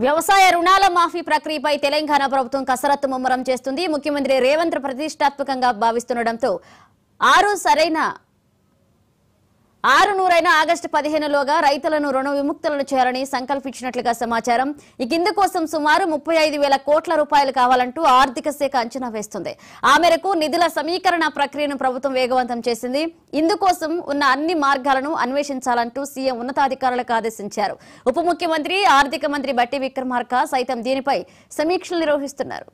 వ్యవసాయ రుణాల మాఫీ ప్రక్రియపై తెలంగాణ ప్రభుత్వం కసరత్తు ముమ్మరం చేస్తుంది. ముఖ్యమంత్రి రేవంత్ ప్రతిష్టాత్మకంగా భావిస్తుండటంతో 6 ఆగస్టు 15లోగా రైతులను రుణ విముక్తులను చేయాలని సంకల్పించినట్లుగా సమాచారం. ఇందుకోసం సుమారు 35,000 కోట్ల రూపాయలు కావాలంటూ ఆర్థిక శాఖ అంచనా వేస్తుంది. ఆ మేరకు నిధుల సమీకరణ ప్రక్రియను ప్రభుత్వం వేగవంతం చేసింది. ఇందుకోసం ఉన్న అన్ని మార్గాలను అన్వేషించాలంటూ సీఎం ఉన్నతాధికారులకు ఆదేశించారు. ఉప ముఖ్యమంత్రి ఆర్థిక మంత్రి బట్టి విక్రమార్క సైతం దీనిపై సమీక్షలు నిర్వహిస్తున్నారు.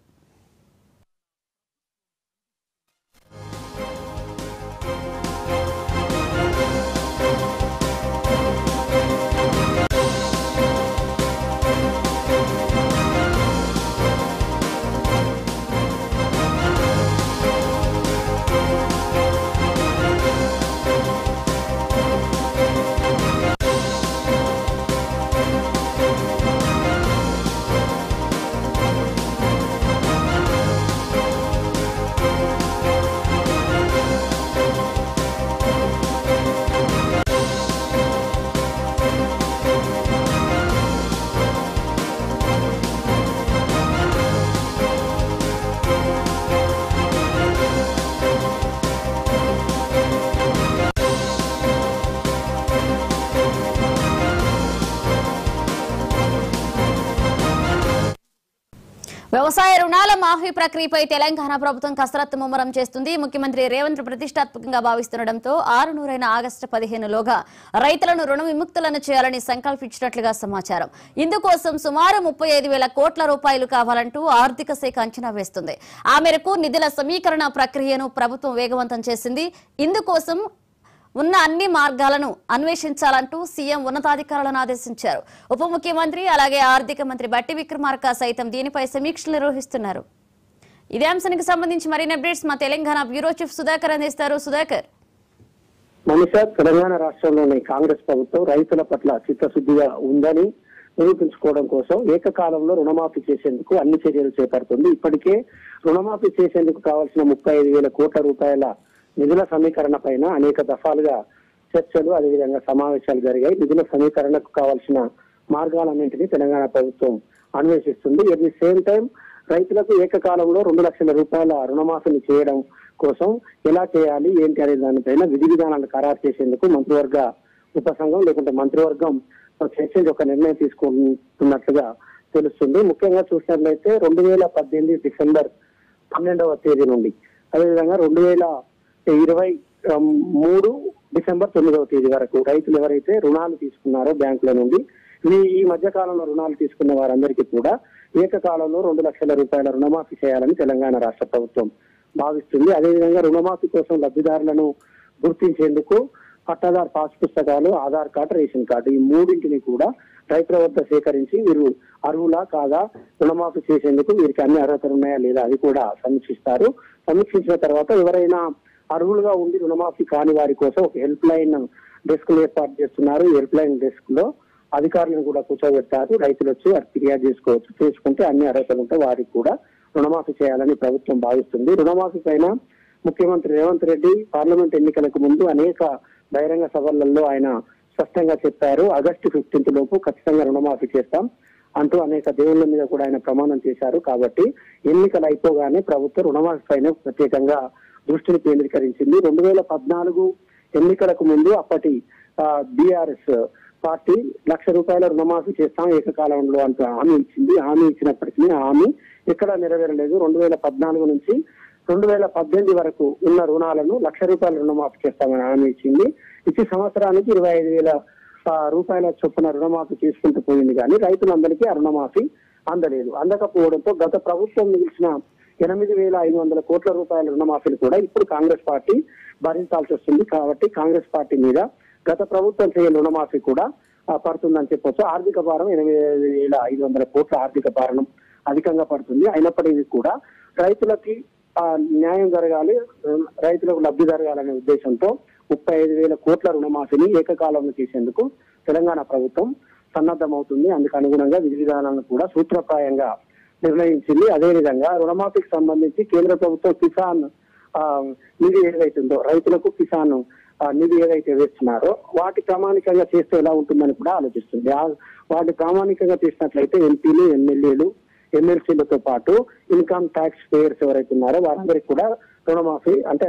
వ్యవసాయ రుణాల మాఫీ ప్రక్రియపై తెలంగాణ ప్రభుత్వం కసరత్తు ముమ్మరం చేస్తుంది. ముఖ్యమంత్రి రేవంత్ ప్రతిష్టాత్మకంగా భావిస్తుండటంతో 6 ఆగస్టు 15లోగా రైతులను రుణ విముక్తులను చేయాలని సంకల్పించినట్లుగా సమాచారం. ఇందుకోసం సుమారు 35,000 కోట్ల రూపాయలు కావాలంటూ ఆర్థిక శాఖ అంచనా వేస్తుంది. ఆ మేరకు నిధుల సమీకరణ ప్రక్రియను ప్రభుత్వం వేగవంతం చేసింది. ఇందుకోసం ఉన్న అన్ని మార్గాలను అన్వేషించాలంటూ సీఎం ఉన్నతాధికారులను ఆదేశించారు. ఉప ముఖ్యమంత్రి అలాగే ఆర్థిక మంత్రి బట్టి విక్రమార్క సైతం దీనిపై సమీక్షలు నిర్వహిస్తున్నారు. ఇదే అంశానికి సంబంధించి మరిన్ని అప్డేట్స్ మా తెలంగాణ బ్యూరో చీఫ్ సుధాకర్ అందిస్తారు. సుధాకర్, మనిషా, తెలంగాణ రాష్ట్రంలోని కాంగ్రెస్ ప్రభుత్వం రైతుల పట్ల చిత్తశుద్ధిగా ఉందని నిరూపించుకోవడం కోసం ఏకకాలంలో రుణమాఫీ చేసేందుకు అన్ని చర్యలు చేపడుతుంది. ఇప్పటికే రుణమాఫీ చేసేందుకు కావాల్సిన 35,000 కోట్ల రూపాయల నిధుల సమీకరణ పైన అనేక దఫాలుగా చర్చలు, అదేవిధంగా సమావేశాలు జరిగాయి. నిధుల సమీకరణకు కావాల్సిన మార్గాలన్నింటినీ తెలంగాణ ప్రభుత్వం అన్వేషిస్తుంది. ఎట్ ది సేమ్ టైం రైతులకు ఏకకాలంలో 2 లక్షల రూపాయల రుణమాఫీని చేయడం కోసం ఎలా చేయాలి ఏంటి అనే దానిపైన విధి విధానాలను ఖరారు చేసేందుకు మంత్రివర్గ ఉపసంఘం లేకుంటే మంత్రివర్గం చర్చించి ఒక నిర్ణయం తీసుకుంటున్నట్లుగా తెలుస్తుంది. ముఖ్యంగా చూసినట్లయితే 2018 డిసెంబర్ 12వ తేదీ నుండి, అదేవిధంగా 2023 డిసెంబర్ 9వ తేదీ వరకు రైతులు ఎవరైతే రుణాలు తీసుకున్నారో బ్యాంకుల నుండి ఈ మధ్య కాలంలో రుణాలు తీసుకున్న వారందరికీ కూడా ఏకకాలంలో 2 లక్షల రూపాయల రుణమాఫీ చేయాలని తెలంగాణ రాష్ట్ర ప్రభుత్వం భావిస్తుంది. అదేవిధంగా రుణమాఫీ కోసం లబ్ధిదారులను గుర్తించేందుకు పట్టాదారు పాస్ పుస్తకాలు, ఆధార్ కార్డు, రేషన్ కార్డు ఈ మూడింటిని కూడా రైతుల వద్ద సేకరించి వీరు అర్హులా కాదా, రుణమాఫీ చేసేందుకు వీరికి అన్ని అర్హతలు ఉన్నాయా లేదా అది కూడా సమీక్షిస్తారు. సమీక్షించిన తర్వాత ఎవరైనా అర్హులుగా ఉండి రుణమాఫీ కాని వారి కోసం ఒక హెల్ప్ లైన్ డెస్క్ ఏర్పాటు చేస్తున్నారు. ఈ హెల్ప్ లైన్ డెస్క్ లో అధికారులను కూడా కూర్చోబెడతారు. రైతులు వచ్చి వారికి ఫిర్యాదు చేసుకోవచ్చు. చేసుకుంటే అన్ని అర్హతలు ఉంటే వారికి కూడా రుణమాఫీ చేయాలని ప్రభుత్వం భావిస్తుంది. రుణమాఫీ పైన ముఖ్యమంత్రి రేవంత్ రెడ్డి పార్లమెంట్ ఎన్నికలకు ముందు అనేక బహిరంగ సభలలో ఆయన స్పష్టంగా చెప్పారు. ఆగస్టు 15 లోపు ఖచ్చితంగా రుణమాఫీ చేస్తాం అంటూ అనేక దేవుళ్ళ మీద కూడా ఆయన ప్రమాణం చేశారు. కాబట్టి ఎన్నికలు అయిపోగానే ప్రభుత్వం రుణమాఫీ పైన ప్రత్యేకంగా దృష్టిని కేంద్రీకరించింది. 2014 ఎన్నికలకు ముందు అప్పటి బీఆర్ఎస్ పార్టీ 1 లక్ష రూపాయల రుణమాఫీ చేస్తాం ఏకకాలంలో అంటూ హామీ ఇచ్చింది. హామీ ఇచ్చినప్పటికీ హామీ ఎక్కడ నెరవేరలేదు. 2014 నుంచి 2018 వరకు ఉన్న రుణాలను 1 లక్ష రూపాయల రుణమాఫీ చేస్తామని హామీ ఇచ్చింది. ఇచ్చి సంవత్సరానికి 25,000 రూపాయల చొప్పున రుణమాఫీ చేసుకుంటూ పోయింది. కానీ రైతులందరికీ ఆ రుణమాఫీ అందలేదు. అందకపోవడంతో గత ప్రభుత్వం మిగిల్చిన 8,500 కోట్ల రూపాయల రుణమాఫీలు కూడా ఇప్పుడు కాంగ్రెస్ పార్టీ భరించాల్సి వస్తుంది. కాబట్టి కాంగ్రెస్ పార్టీ మీద గత ప్రభుత్వం చేయని రుణమాఫీ కూడా పడుతుందని చెప్పొచ్చు. ఆర్థిక భారం 8,500 కోట్ల ఆర్థిక భారం అధికంగా పడుతుంది. అయినప్పటికీ కూడా రైతులకి న్యాయం జరగాలి, రైతులకు లబ్ధి జరగాలనే ఉద్దేశంతో 35,000 కోట్ల రుణమాఫీని ఏకకాలంలో చేసేందుకు తెలంగాణ ప్రభుత్వం సన్నద్ధమవుతుంది. అందుకు అనుగుణంగా విధి విధానాలను కూడా సూత్రప్రాయంగా నిర్ణయించింది. అదేవిధంగా రుణమాఫీకి సంబంధించి కేంద్ర ప్రభుత్వం కిసాన్ నిధి ఏదైతుందో రైతులకు కిసాన్ నిధి ఏదైతే వేస్తున్నారో వాటి ప్రామాణికంగా చేస్తే ఎలా ఉంటుందని కూడా ఆలోచిస్తుంది. వాటి ప్రామాణికంగా చేసినట్లయితే ఎంపీలు, ఎమ్మెల్యేలు, ఎమ్మెల్సీలతో పాటు ఇన్కమ్ ట్యాక్స్ పేయర్స్ ఎవరైతే ఉన్నారో వారందరికి కూడా రుణమాఫీ అంటే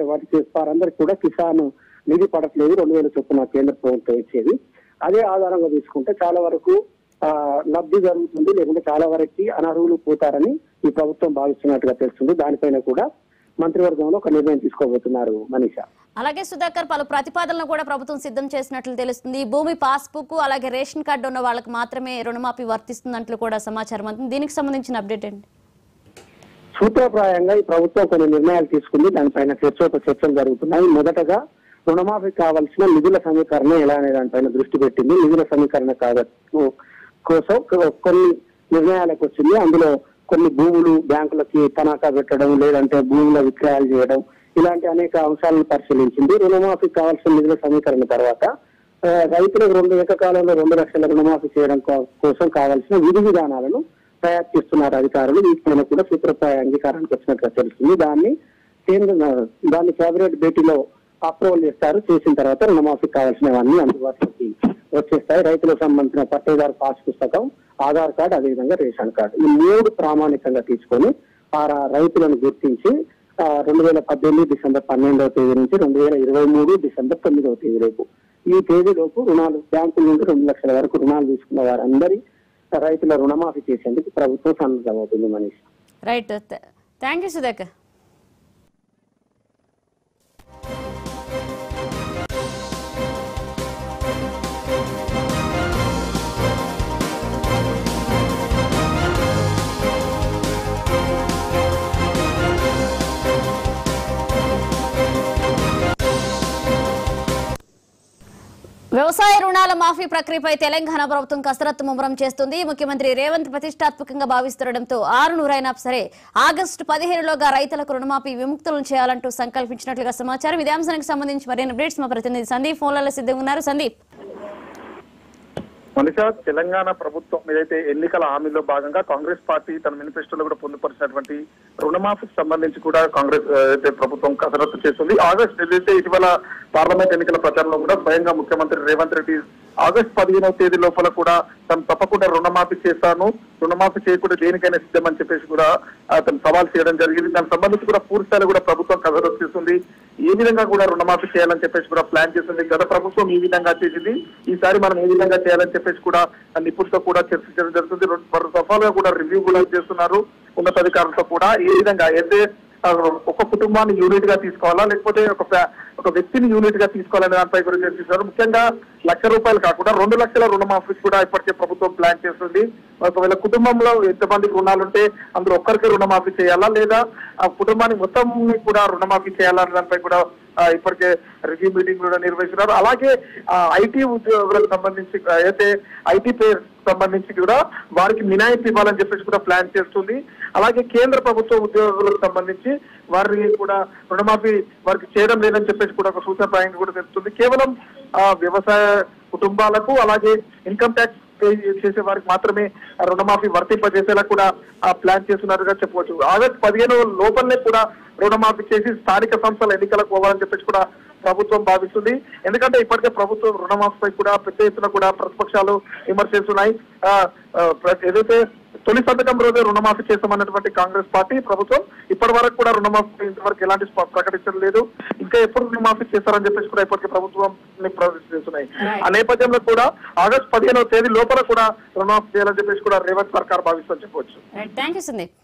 వారందరికి కూడా కిసాన్ నిధి పడట్లేదు 2000 చొప్పున కేంద్ర ప్రభుత్వం ఇచ్చేది. అదే ఆధారంగా తీసుకుంటే చాలా వరకు లబ్ధి జరుగుతుంది, లేకుంటే చాలా వరకు అనర్హులు పోతారని ఈ ప్రభుత్వం భావిస్తున్నట్టుగా తెలుస్తుంది. దానిపైన కూడా మంత్రివర్గంలో ఒక నిర్ణయం తీసుకోబోతున్నారు మనీషా. అలాగే సుధాకర్, పలు ప్రతిపాదనలు కూడా ప్రభుత్వం సిద్ధం చేసినట్లు తెలుస్తుంది. భూమి పాస్బుక్ అలాగే రేషన్ కార్డు ఉన్న వాళ్ళకి మాత్రమే రుణమాఫీ వర్తిస్తున్నట్లు కూడా సమాచారం అంటుంది. దీనికి సంబంధించిన అప్డేట్ ఏంటి? సూత్రప్రాయంగా ఈ ప్రభుత్వం కొన్ని నిర్ణయాలు తీసుకుంది. దానిపైన చర్చలు జరుగుతున్నాయి. మొదటగా రుణమాఫీ కావాల్సిన నిధుల సమీకరణ ఎలా అనే దానిపైన దృష్టి పెట్టింది. నిధుల సమీకరణ కోసం కొన్ని నిర్ణయాలకు వచ్చింది. అందులో కొన్ని భూములు బ్యాంకులకి తనఖా పెట్టడం, లేదంటే భూముల విక్రయాలు చేయడం, ఇలాంటి అనేక అంశాలను పరిశీలించింది. రుణమాఫీ కావాల్సిన నిధుల సమీకరణ తర్వాత రైతులకు ఏకకాలంలో 2 లక్షల రుణమాఫీ చేయడం కోసం కావాల్సిన విధి విధానాలను తయారు చేస్తున్నారు అధికారులు. వీటిపైన కూడా సూత్రప్రాయ అంగీకారానికి వచ్చినట్టుగా తెలుస్తుంది. దాన్ని కేబినెట్ భేటీలో అప్రూవల్ చేస్తారు. చేసిన తర్వాత రుణమాఫీ కావాల్సినవన్నీ అందుబాటులోకి వచ్చేస్తాయి. రైతులకు సంబంధించిన పట్టేదారు పాస్ పుస్తకం, ఆధార్ కార్డు, అదేవిధంగా రేషన్ కార్డు, ఈ 3 ప్రామాణికంగా తీసుకొని ఆ రైతులను గుర్తించి 2018 డిసెంబర్ 12వ తేదీ నుంచి 2023 డిసెంబర్ 9వ తేదీ రేపు ఈ తేదీలోపు రుణాలు బ్యాంకుల నుండి 2 లక్షల వరకు రుణాలు తీసుకున్న వారందరి రైతుల రుణమాఫీ చేసేందుకు ప్రభుత్వం సన్నద్ధమవుతుంది. Manish. Right, thank you Sudhakar. వ్యవసాయ రుణాల మాఫీ ప్రక్రియపై తెలంగాణ ప్రభుత్వం కసరత్తు ముమ్మరం చేస్తుంది. ముఖ్యమంత్రి రేవంత్ ప్రతిష్టాత్మకంగా భావిస్తుండటంతో 600 సరే ఆగస్టు 15లోగా రైతులకు రుణమాఫీ విముక్తులను చేయాలంటూ సంకల్పించినట్లుగా సమాచారం. ఇదే అంశానికి సంబంధించి మరిన్ని అప్డేట్స్ మా ప్రతినిధి సందీప్ ఫోన్లలో సిద్ధంగా ఉన్నారు. సందీప్. మనీషా, తెలంగాణ ప్రభుత్వం ఏదైతే ఎన్నికల హామీలో భాగంగా కాంగ్రెస్ పార్టీ తన మేనిఫెస్టోలో కూడా పొందుపరిచినటువంటి రుణమాఫీకి సంబంధించి కూడా కాంగ్రెస్ అయితే ప్రభుత్వం కసరత్తు చేస్తుంది. ఆగస్టు ఏదైతే ఇటీవల పార్లమెంట్ ఎన్నికల ప్రచారంలో కూడా స్వయంగా ముఖ్యమంత్రి రేవంత్ రెడ్డి ఆగస్టు 15వ తేదీ లోపల కూడా తను తప్పకుండా రుణమాఫీ చేస్తాను, రుణమాఫీ చేయకుండా దేనికైనా సిద్ధమని చెప్పేసి కూడా తను సవాల్ చేయడం జరిగింది. దానికి సంబంధించి కూడా పూర్తిస్థాయిలో కూడా ప్రభుత్వం కసరత్తు చేస్తుంది. ఏ విధంగా కూడా రుణమాఫీ చేయాలని చెప్పేసి కూడా ప్లాన్ చేస్తుంది. గత ప్రభుత్వం ఈ విధంగా చేసింది, ఈసారి మనం ఏ విధంగా చేయాలని చెప్పేసి కూడా నిపుణులతో కూడా చర్చించడం జరుగుతుంది. 2 దఫాలుగా కూడా రివ్యూ కూడా చేస్తున్నారు ఉన్నతాధికారులతో కూడా. ఏ విధంగా అయితే ఒక కుటుంబాన్ని యూనిట్ గా తీసుకోవాలా, లేకపోతే ఒక వ్యక్తిని యూనిట్ గా తీసుకోవాలనే దానిపై కూడా చర్చిస్తారు. ముఖ్యంగా ₹1,00,000 కాకుండా 2 లక్షల రుణమాఫీ కూడా ఇప్పటికే ప్రభుత్వం ప్లాన్ చేస్తుంది. ఒకవేళ కుటుంబంలో ఎంతమందికి రుణాలుంటే అందులో ఒక్కరికి రుణమాఫీ చేయాలా, లేదా ఆ కుటుంబానికి మొత్తం కూడా రుణమాఫీ చేయాలనే దానిపై కూడా ఇప్పటికే రివ్యూ మీటింగ్ కూడా నిర్వహిస్తున్నారు. అలాగే ఐటీ ఉద్యోగులకు సంబంధించి అయితే ఐటీ పేరు సంబంధించి కూడా వారికి మినహాయింపు ఇవ్వాలని చెప్పేసి కూడా ప్లాన్ చేస్తుంది. అలాగే కేంద్ర ప్రభుత్వ ఉద్యోగులకు సంబంధించి వారికి కూడా రుణమాఫీ వారికి చేయడం లేదని చెప్పేసి కూడా ఒక సూచనప్రాయంగా కూడా తెలుస్తుంది. కేవలం వ్యవసాయ కుటుంబాలకు అలాగే ఇన్కమ్ ట్యాక్స్ పే చేసే వారికి మాత్రమే రుణమాఫీ వర్తింపజేసేలా కూడా ప్లాన్ చేస్తున్నట్టుగా చెప్పవచ్చు. ఆగస్టు 15 లోపలనే కూడా రుణమాఫీ చేసి స్థానిక సంస్థల ఎన్నికలకు పోవాలని చెప్పేసి కూడా ప్రభుత్వం భావిస్తుంది. ఎందుకంటే ఇప్పటికే ప్రభుత్వం రుణమాఫీపై కూడా పెద్ద ఎత్తున కూడా ప్రతిపక్షాలు విమర్శిస్తున్నాయి. ఏదైతే తొలి సంతకం రోజే రుణమాఫీ చేస్తామన్నటువంటి కాంగ్రెస్ పార్టీ ప్రభుత్వం ఇప్పటి వరకు కూడా రుణమాఫీ ఇంతవరకు ఎలాంటి ప్రకటించడం లేదు. ఇంకా ఎప్పుడు రుణమాఫీ చేస్తారని చెప్పేసి కూడా ఇప్పటికే ప్రభుత్వం ప్రదర్శిస్తున్నాయి. ఆ నేపథ్యంలో కూడా ఆగస్టు 15వ తేదీ లోపల కూడా రుణమాఫీ చేయాలని చెప్పేసి కూడా రేవంత్ సర్కార్ భావిస్తుందని చెప్పవచ్చు. Thank you Sandeep.